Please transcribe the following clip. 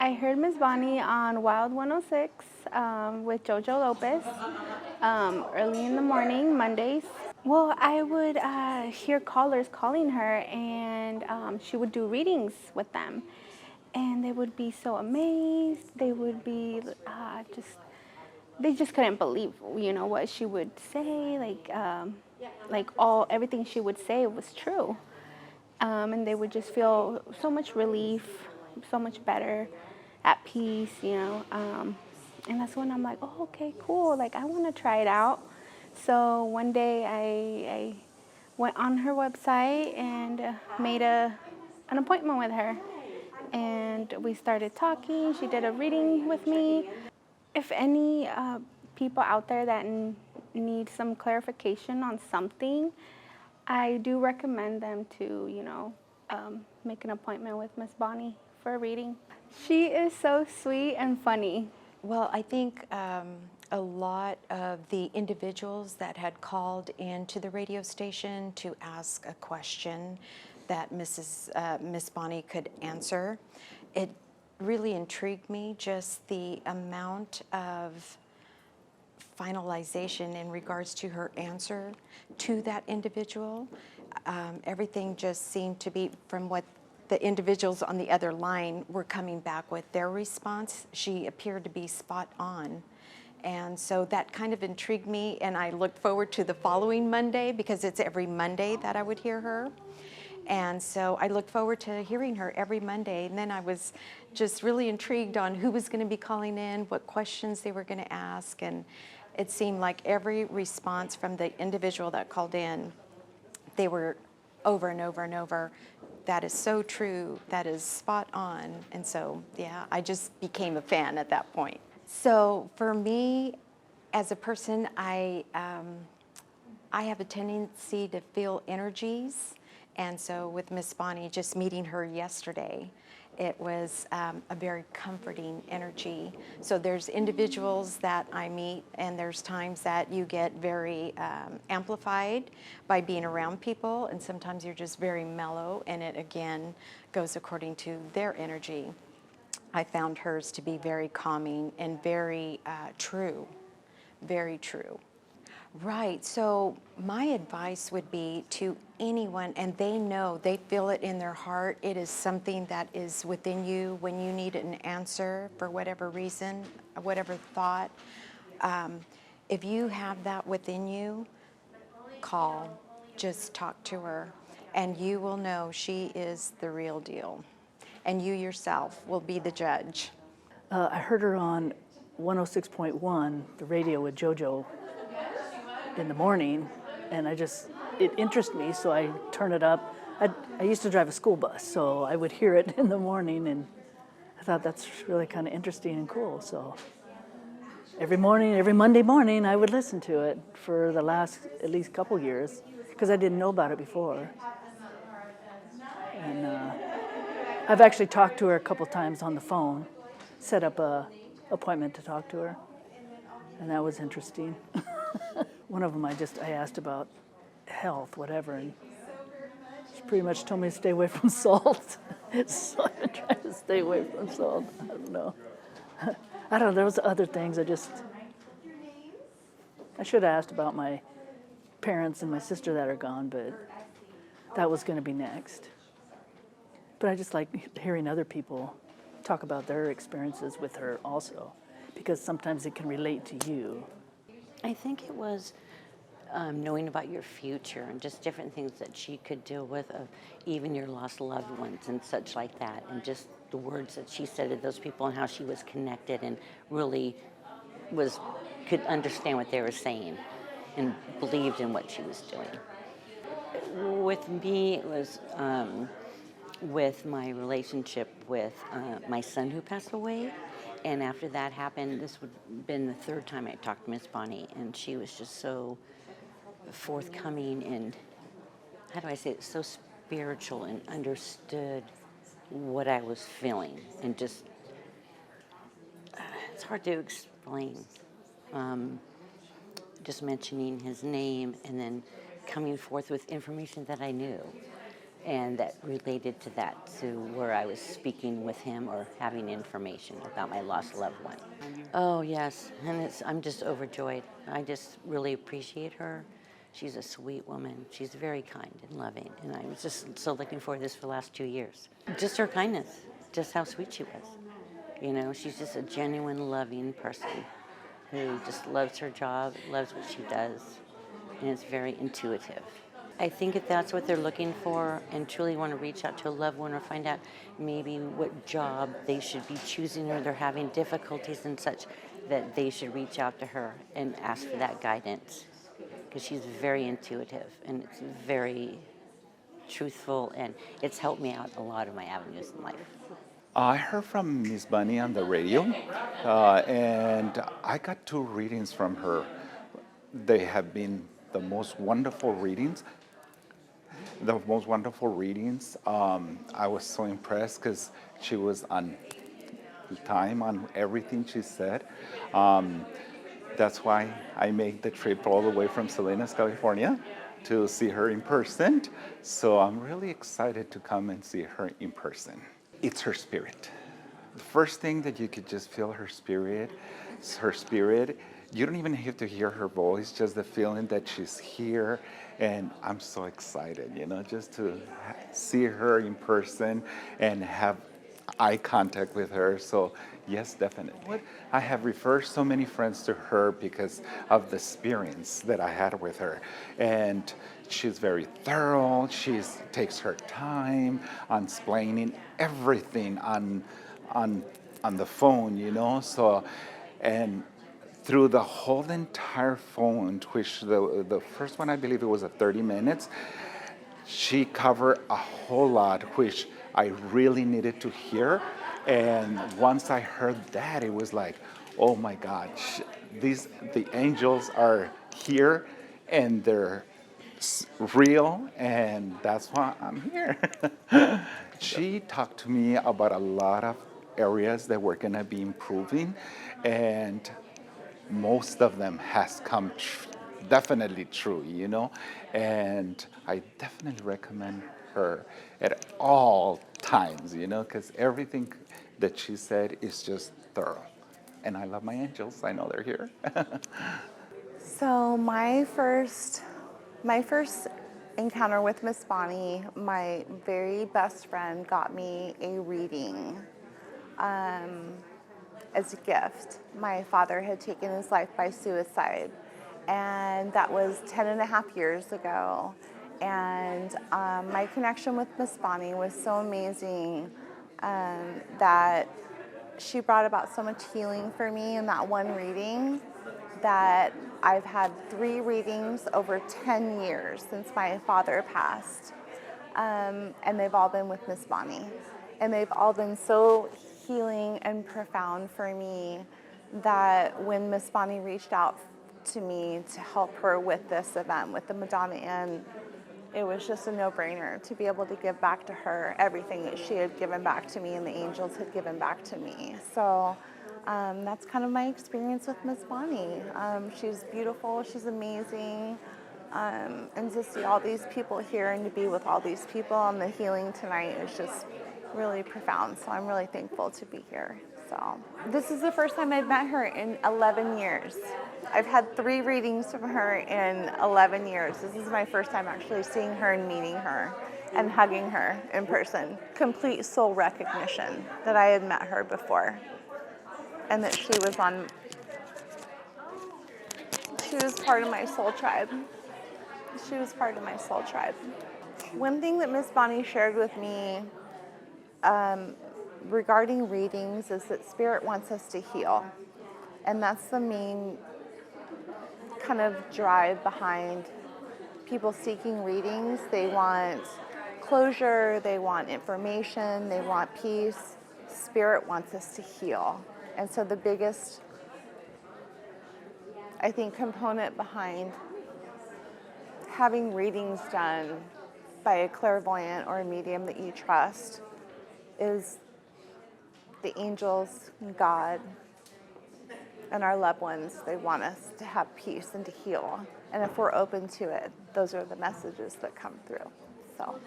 I heard Miss Bonnie on Wild 106 with JoJo Lopez early in the morning, Mondays. Well, I would hear callers calling her, and she would do readings with them. And they would be so amazed. They would be they just couldn't believe, what she would say. Everything she would say was true. And they would just feel so much relief, so much better, at peace. And that's when I'm like, oh, okay, cool. Like, I want to try it out. So one day I went on her website and made an appointment with her. And we started talking. She did a reading with me. If any people out there that need some clarification on something, I do recommend them to, make an appointment with Miss Bonnie for a reading. She is so sweet and funny. Well, I think a lot of the individuals that had called into the radio station to ask a question that Miss Bonnie could answer, it really intrigued me, just the amount of finalization in regards to her answer to that individual. Everything just seemed to be, from what the individuals on the other line were coming back with their response, she appeared to be spot on. And so that kind of intrigued me, and I looked forward to the following Monday, because it's every Monday that I would hear her. And so I looked forward to hearing her every Monday, and then I was just really intrigued on who was going to be calling in, what questions they were going to ask, and it seemed like every response from the individual that called in, they were over and over and over, that is so true, that is spot on. And so, yeah, I just became a fan at that point. So for me, as a person, I have a tendency to feel energies. And so with Miss Bonnie, just meeting her yesterday, it was a very comforting energy. So there's individuals that I meet, and there's times that you get very amplified by being around people, and sometimes you're just very mellow, and it again goes according to their energy. I found hers to be very calming and very true, very true. Right, so my advice would be to anyone, and they know, they feel it in their heart, it is something that is within you when you need an answer for whatever reason, whatever thought. If you have that within you, call, just talk to her, and you will know she is the real deal. And you yourself will be the judge. I heard her on 106.1, the radio with JoJo, in the morning, and it interested me, so I turned it up. I used to drive a school bus, so I would hear it in the morning, and I thought that's really kind of interesting and cool. So every Monday morning, I would listen to it for the last at least couple years, because I didn't know about it before. And I've actually talked to her a couple times on the phone, set up a appointment to talk to her, and that was interesting. One of them I asked about health, whatever, and she pretty much told me to stay away from salt. So I've been trying to stay away from salt. I don't know. I don't know, those other things I should have asked about my parents and my sister that are gone, but that was going to be next. But I just like hearing other people talk about their experiences with her also, because sometimes it can relate to you. I think it was knowing about your future and just different things that she could deal with, of even your lost loved ones and such like that, and just the words that she said to those people and how she was connected and really could understand what they were saying and believed in what she was doing. With me, it was with my relationship with my son who passed away. And after that happened, this would have been the third time I talked to Miss Bonnie, and she was just so forthcoming and, how do I say it, so spiritual, and understood what I was feeling, and just, it's hard to explain. Just mentioning his name and then coming forth with information that I knew. and that related to that, to where I was speaking with him or having information about my lost loved one. Oh, yes, and I'm just overjoyed. I just really appreciate her. She's a sweet woman. She's very kind and loving, and I was just so looking forward to this for the last 2 years. Just her kindness, just how sweet she was. You know, she's just a genuine, loving person who just loves her job, loves what she does, and is very intuitive. I think if that's what they're looking for and truly want to reach out to a loved one or find out maybe what job they should be choosing or they're having difficulties and such, that they should reach out to her and ask for that guidance, because she's very intuitive and it's very truthful, and it's helped me out a lot of my avenues in life. I heard from Miss Bunny on the radio, and I got 2 readings from her. They have been the most wonderful readings. The most wonderful readings. I was so impressed because she was on time on everything she said. That's why I made the trip all the way from Salinas, California, to see her in person. So I'm really excited to come and see her in person. It's her spirit. The first thing that you could just feel her spirit is her spirit. You don't even have to hear her voice, just the feeling that she's here. And I'm so excited, just to see her in person and have eye contact with her. So yes, definitely. I have referred so many friends to her because of the experience that I had with her. And she's very thorough. She takes her time on explaining everything on the phone, So, and through the whole entire phone, which the first one, I believe it was 30 minutes, she covered a whole lot, which I really needed to hear. And once I heard that, it was like, oh my God, the angels are here and they're real, and that's why I'm here. She talked to me about a lot of areas that we're gonna be improving, and most of them has come definitely true, and I definitely recommend her at all times, because everything that she said is just thorough. And I love my angels. I know they're here. So my first encounter with Miss Bonnie, my very best friend got me a reading as a gift. My father had taken his life by suicide, and that was 10 and a half years ago. And my connection with Miss Bonnie was so amazing that she brought about so much healing for me in that one reading, that I've had 3 readings over 10 years since my father passed. And they've all been with Miss Bonnie. And they've all been so healing and profound for me that when Miss Bonnie reached out to me to help her with this event, with the Madonna Inn, it was just a no-brainer to be able to give back to her everything that she had given back to me and the angels had given back to me. So that's kind of my experience with Miss Bonnie. She's beautiful, she's amazing, and to see all these people here and to be with all these people on the healing tonight is just really profound. So I'm really thankful to be here. So this is the first time I've met her in 11 years. I've had 3 readings from her in 11 years. This is my first time actually seeing her and meeting her and hugging her in person. Complete soul recognition that I had met her before and that she was part of my soul tribe. She was part of my soul tribe. One thing that Miss Bonnie shared with me regarding readings is that Spirit wants us to heal. And that's the main kind of drive behind people seeking readings. They want closure, they want information, they want peace. Spirit wants us to heal. And so the biggest, I think, component behind having readings done by a clairvoyant or a medium that you trust is the angels, God, and our loved ones. They want us to have peace and to heal. And if we're open to it, those are the messages that come through. So